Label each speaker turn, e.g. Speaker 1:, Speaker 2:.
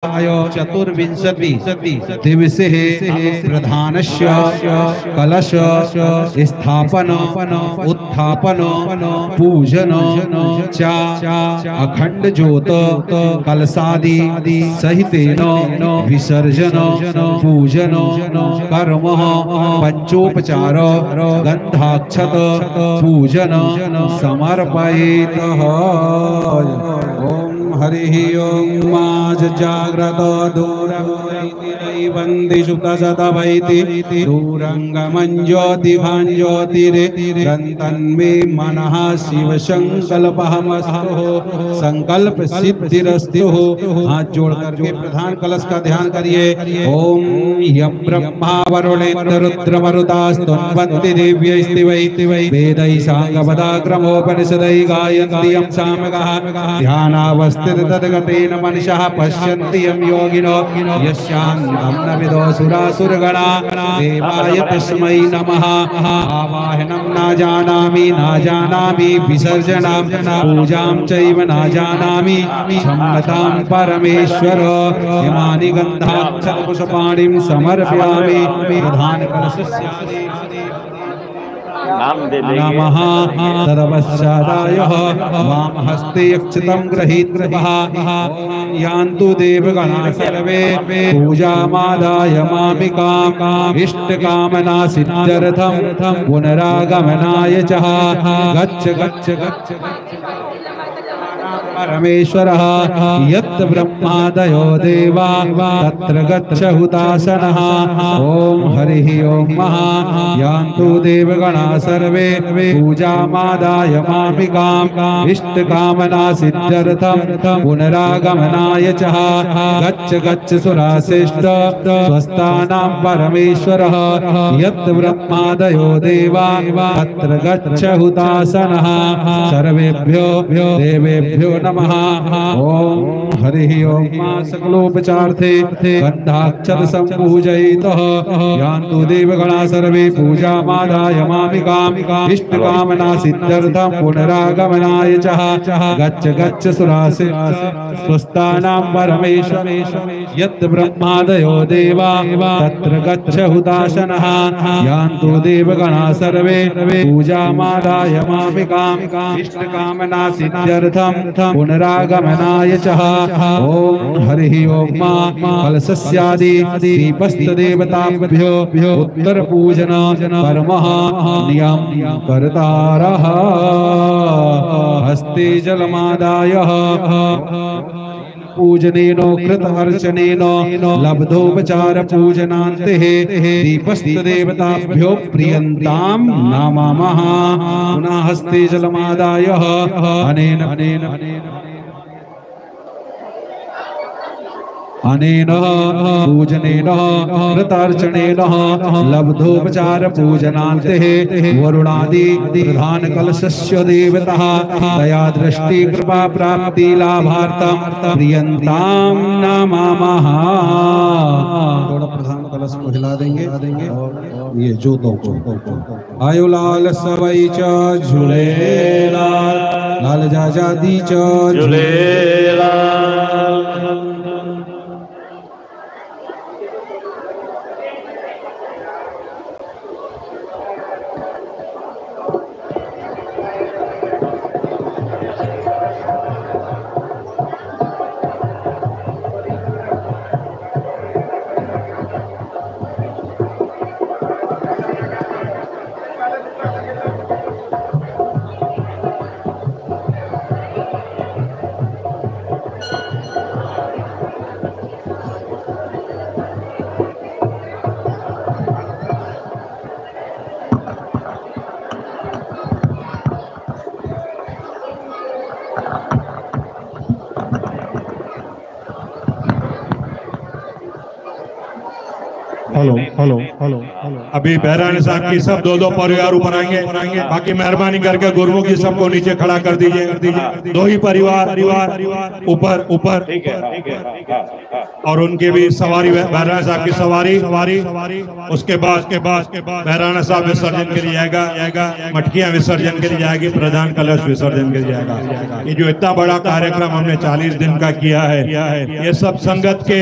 Speaker 1: चतुर्विंशति दिवसे प्रधानस्य कलश स्थापन उत्थापन पूजन च अखंड ज्योत कलशादि सहितेन विसर्जन पूजन कर्म पंचोपचार गंधाक्षत पूजन समर्पयेतः। ओम हरि ओम माज जाग्रत दूरंगैतिरैवन्दिषु तसतवैति दूरंगमञ्ज्योतिभाञ्ज्योतिरे तन्मे मनः शिवसंकल्पहमस्तु संकल्प सिद्धिरस्तु। हाथ जोड़ करके प्रधान कलश का ध्यान करिए। ओम यम ब्रह्मा वरुणेन्द्र रुद्र मरुतास्तुन्वन्ति दिव्यैस्तिवै वेदै साङ्गपदाक्रमोपनिषदै गायन्ति यं सामगाः ध्यानावस्थित तद्गतेन मनुष्यः पश्यन्ति यं योगिनो यस्यान्तं न विदो सुरासुरगणा देवाय तस्मै नमः। आवाहनं न जानामि विसर्जनं पूजां चैव न जानामि क्षम्यतां परमेश्वर। इमानि गन्धाक्षतपुष्पाणिं समर्पयामि प्रधान कलशस्यादि नमः। तदपश्चादायः वाम हस्ते अक्षतं गृहीत्वा यान्तु देवगणा सर्वे पूजामादाय मामिकाम् इष्टकामना सिद्ध्यर्थं पुनरागमनाय च गच्छ गच्छ गच्छ परमेश्वरः यत् ब्रह्मादयो देवा तत्र गच्छ हुतासनः। ओम हरिः ओम यान्तु देवगणा सर्वे पूजामादाय मामिकाम् इष्टकामना सिद्ध्यर्थं पुनरागमनाय च गच्छ गच्छ सुराश्रेष्ठ स्वस्थानां परमेश्वरः यत् ब्रह्मादयो देवा तत्र गच्छ हुतासनः। सर्वेभ्यो देवेभ्यो नमः। ओम हरिः ओम सकलोपचार्थे गन्धाक्षत सम्पूजयितः यान्तु देवगणा सर्वे पूजामादाय मामिकाम् इष्टकामना सिद्ध्यर्थं पुनरागमनाय च गच्छ गच्छ सुरासे स्वस्थानां परमेश्वर यत् ब्रह्मादयो देवा तत्र गच्छ हुताशनः। यान्तु देवगणा सर्वे पूजामादाय मामिकाम् इष्टकामना सिद्ध्यर्थं पुनरागमनाय च। ओम हरिः ओम कलशस्यादि दीपस्तदेवताभ्यो उत्तर पूजन कर्मः नियम कर्तारः। हस्ते जलमादाय पूजनेनो कृत अर्चनेन लब्धोपचार पूजनान्ते दीपस्तदेवताभ्यो प्रियन्तां नमः। पुनः हस्ते जलमादाय अनेन पूजनेन कृतार्चनेन लब्धोपचार पूजनान्ते वरुणादि प्रधान कलशस्य देवतः दया दृष्टि कृपा प्राप्ति लाभार्थं प्रियन्तां नमः। थोड़ा प्रधान कलश को हिला देंगे और ये जोतों को आयो लाल सवई च झूलेलाल लाल जाजादी च झूलेलाल।
Speaker 2: हेलो हेलो हेलो अभी बहरानी साहब की सब दो परिवार ऊपर आएंगे। बाकी मेहरबानी करके गुरुमुखी सबको नीचे खड़ा कर दीजिए। दो ही परिवार ऊपर ऊपर और उनकी भी सवारी, बहराना साहब की सवारी। उसके बाद बहराना साहब विसर्जन के लिए जाएगा, मटकियां विसर्जन के लिए जाएगी, प्रधान कलश विसर्जन के लिए जाएगा। ये जो इतना बड़ा कार्यक्रम हमने 40 दिन का किया है, ये सब संगत के